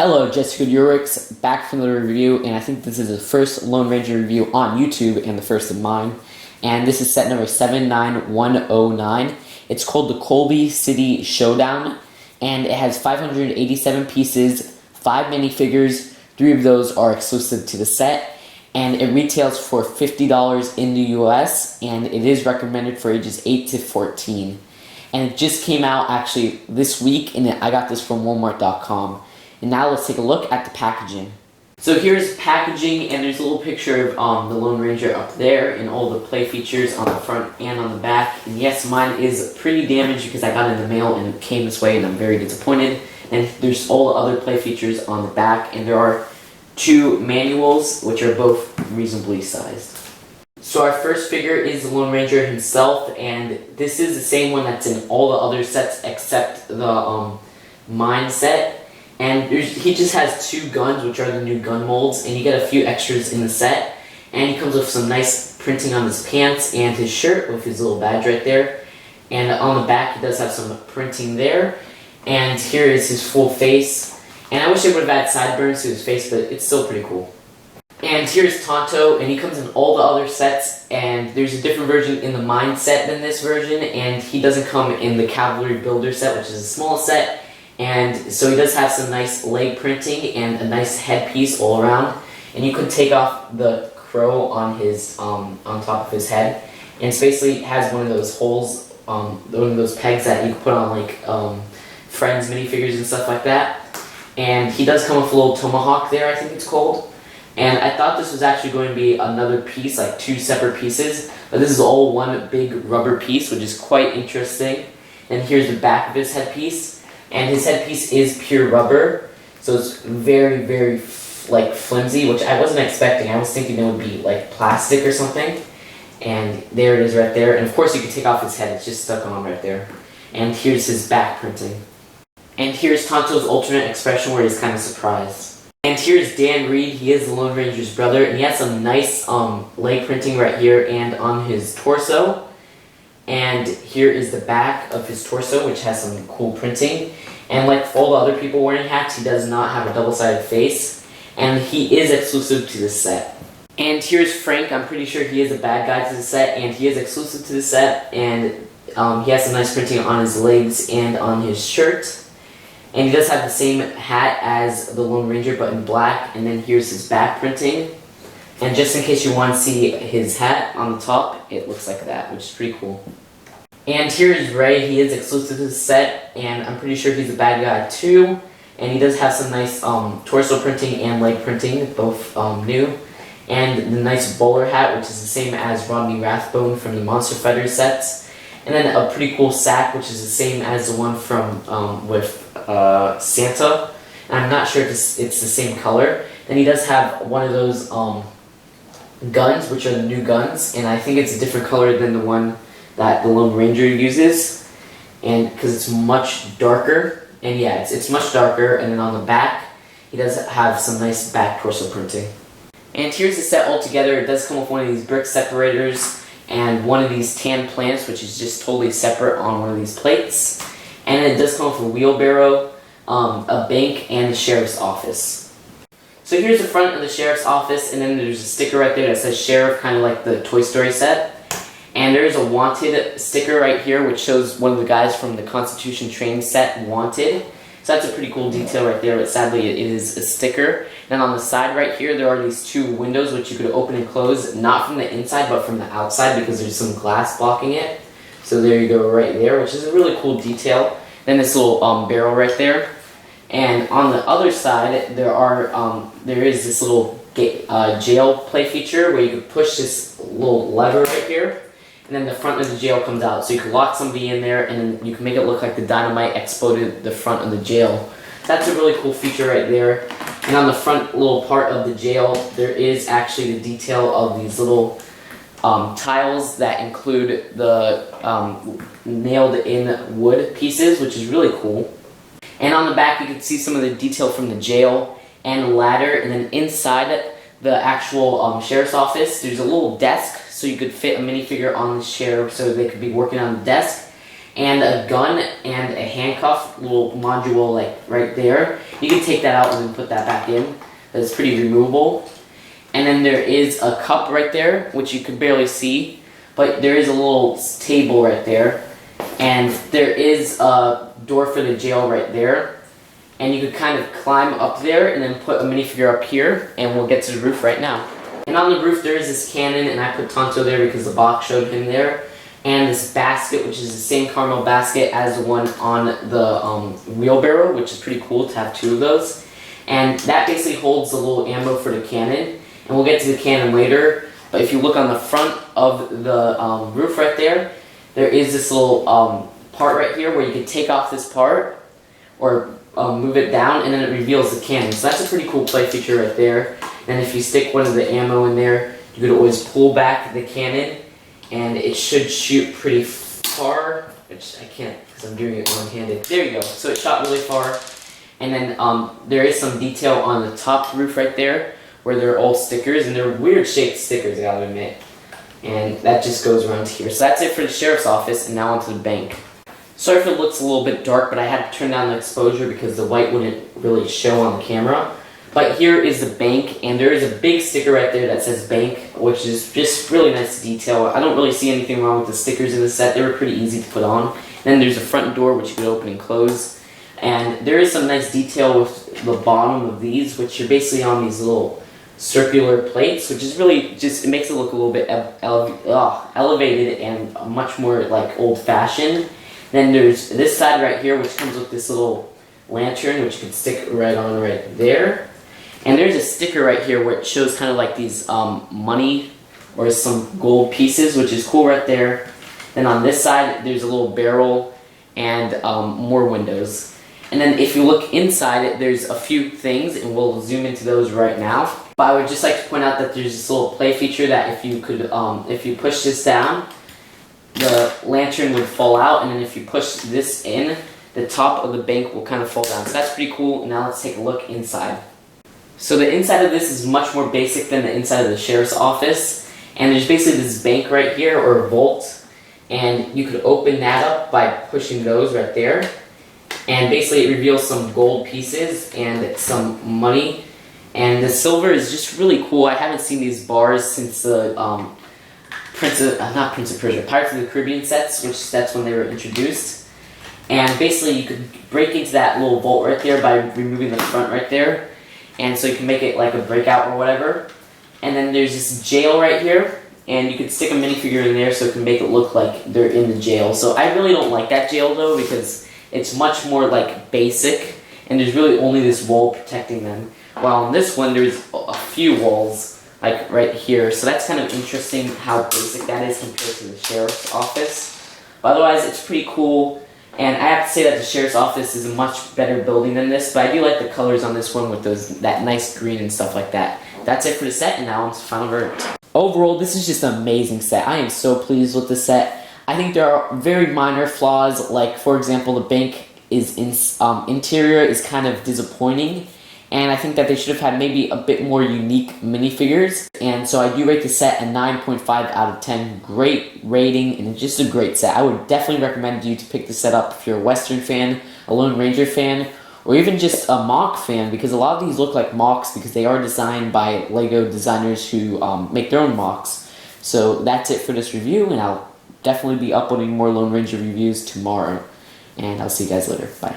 Hello, Jessica Urix, back from the review, and I think this is the first Lone Ranger review on YouTube and the first of mine. And this is set number 79109. It's called the Colby City Showdown, and it has 587 pieces, 5 minifigures. 3 of those are exclusive to the set, and it retails for $50 in the US, and it is recommended for ages 8 to 14. And it just came out actually this week, and I got this from Walmart.com. And now let's take a look at the packaging. So here's packaging, and there's a little picture of the Lone Ranger up there and all the play features on the front and on the back. And yes, mine is pretty damaged because I got it in the mail and it came this way and I'm very disappointed. And there's all the other play features on the back, and there are 2 manuals which are both reasonably sized. So our first figure is the Lone Ranger himself, and this is the same one that's in all the other sets except the mine set. And he just has 2 guns, which are the new gun molds, and you get a few extras in the set. And he comes with some nice printing on his pants and his shirt with his little badge right there. And on the back, he does have some printing there. And here is his full face. And I wish they would have added sideburns to his face, but it's still pretty cool. And here's Tonto, and he comes in all the other sets, and there's a different version in the mine set than this version, and he doesn't come in the Cavalry Builder set, which is a small set. And so he does have some nice leg printing and a nice headpiece all around. And you can take off the crow on his on top of his head, and it basically has one of those holes, one of those pegs that you can put on like Friends minifigures and stuff like that. And he does come with a little tomahawk there, I think it's called. And I thought this was actually going to be another piece, like 2 separate pieces, but this is all one big rubber piece, which is quite interesting. And here's the back of his headpiece. And his headpiece is pure rubber, so it's very, very like flimsy, which I wasn't expecting. I was thinking it would be like plastic or something. And there it is right there. And of course you can take off his head, it's just stuck on right there. And here's his back printing. And here's Tonto's alternate expression where he's kind of surprised. And here's Dan Reed, he is the Lone Ranger's brother, and he has some nice leg printing right here and on his torso. And here is the back of his torso, which has some cool printing. And like all the other people wearing hats, he does not have a double-sided face. And he is exclusive to this set. And here's Frank. I'm pretty sure he is a bad guy to the set, and he is exclusive to the set. And he has some nice printing on his legs and on his shirt. And he does have the same hat as the Lone Ranger, but in black. And then here's his back printing. And just in case you want to see his hat on the top, it looks like that, which is pretty cool. And here is Ray. He is exclusive to the set, and I'm pretty sure he's a bad guy too. And he does have some nice torso printing and leg printing, both new. And the nice bowler hat, which is the same as Rodney Rathbone from the Monster Fighter sets. And then a pretty cool sack, which is the same as the one from with Santa. And I'm not sure if it's the same color. And he does have one of those guns, which are the new guns, and I think it's a different color than the one that the Lone Ranger uses, and because it's much darker. And yeah, it's much darker. And then on the back, he does have some nice back torso printing. And here's the set all together. It does come with one of these brick separators and one of these tan plants, which is just totally separate on one of these plates. And it does come with a wheelbarrow, a bank, and the sheriff's office. So here's the front of the sheriff's office, and then there's a sticker right there that says sheriff, kind of like the Toy Story set. And there's a wanted sticker right here, which shows one of the guys from the Constitution training set, wanted. So that's a pretty cool detail right there, but sadly it is a sticker. And on the side right here, there are these 2 windows which you could open and close, not from the inside, but from the outside, because there's some glass blocking it. So there you go right there, which is a really cool detail. Then this little barrel right there. And on the other side, there is this little jail play feature where you can push this little lever right here, and then the front of the jail comes out. So you can lock somebody in there, and then you can make it look like the dynamite exploded the front of the jail. That's a really cool feature right there. And on the front little part of the jail, there is actually the detail of these little tiles that include the nailed-in wood pieces, which is really cool. And on the back, you can see some of the detail from the jail and the ladder. And then inside the actual sheriff's office, there's a little desk, so you could fit a minifigure on the sheriff so they could be working on the desk. and a gun and a handcuff little module like right there. You can take that out and then put that back in. That's pretty removable. And then there is a cup right there, which you can barely see, but there is a little table right there. And there is a door for the jail right there. And you could kind of climb up there and then put a minifigure up here, and we'll get to the roof right now. And on the roof there is this cannon, and I put Tonto there because the box showed him there. And this basket, which is the same caramel basket as the one on the wheelbarrow, which is pretty cool to have two of those. And that basically holds the little ammo for the cannon. And we'll get to the cannon later. But if you look on the front of the roof right there, there is this little part right here where you can take off this part or move it down, and then it reveals the cannon. So that's a pretty cool play feature right there. And if you stick one of the ammo in there, you could always pull back the cannon, and it should shoot pretty far, which I can't because I'm doing it one-handed. There you go. So it shot really far. And then there is some detail on the top roof right there where they're all stickers, and they're weird shaped stickers, I gotta admit. And that just goes around here. So that's it for the sheriff's office, and now onto the bank. Sorry if it looks a little bit dark, but I had to turn down the exposure because the white wouldn't really show on the camera. But here is the bank, and there is a big sticker right there that says bank, which is just really nice detail. I don't really see anything wrong with the stickers in the set. They were pretty easy to put on. And then there's a front door which you could open and close. And there is some nice detail with the bottom of these, which are basically on these little circular plates, which is really just, it makes it look a little bit elevated and much more like old-fashioned. Then there's this side right here, which comes with this little lantern, which you can stick right on right there. And there's a sticker right here where it shows kind of like these money or some gold pieces, which is cool right there. Then on this side, there's a little barrel and more windows. And then if you look inside it, there's a few things, and we'll zoom into those right now. But I would just like to point out that there's this little play feature that if you could, if you push this down, the lantern would fall out, and then if you push this in, the top of the bank will kind of fall down. So that's pretty cool. Now let's take a look inside. So the inside of this is much more basic than the inside of the sheriff's office. And there's basically this bank right here, or a vault, and you could open that up by pushing those right there. And basically it reveals some gold pieces and some money. And the silver is just really cool. I haven't seen these bars since the Pirates of the Caribbean sets, which that's when they were introduced. And basically you could break into that little vault right there by removing the front right there. And so you can make it like a breakout or whatever. And then there's this jail right here, and you could stick a minifigure in there so it can make it look like they're in the jail. So I really don't like that jail though, because it's much more like basic, and there's really only this wall protecting them. While on this one there's a few walls, like right here. So that's kind of interesting how basic that is compared to the sheriff's office. But otherwise it's pretty cool. And I have to say that the sheriff's office is a much better building than this, but I do like the colors on this one with that nice green and stuff like that. That's it for the set, and now on to the final verdict. Overall, this is just an amazing set. I am so pleased with the set. I think there are very minor flaws, like for example, the bank interior is kind of disappointing, and I think that they should have had maybe a bit more unique minifigures. And so I do rate the set a 9.5 out of 10. Great rating, and just a great set. I would definitely recommend you to pick the set up if you're a Western fan, a Lone Ranger fan, or even just a mock fan, because a lot of these look like mocks because they are designed by LEGO designers who make their own mocks. So that's it for this review, and I'll definitely be uploading more Lone Ranger reviews tomorrow. And I'll see you guys later. Bye.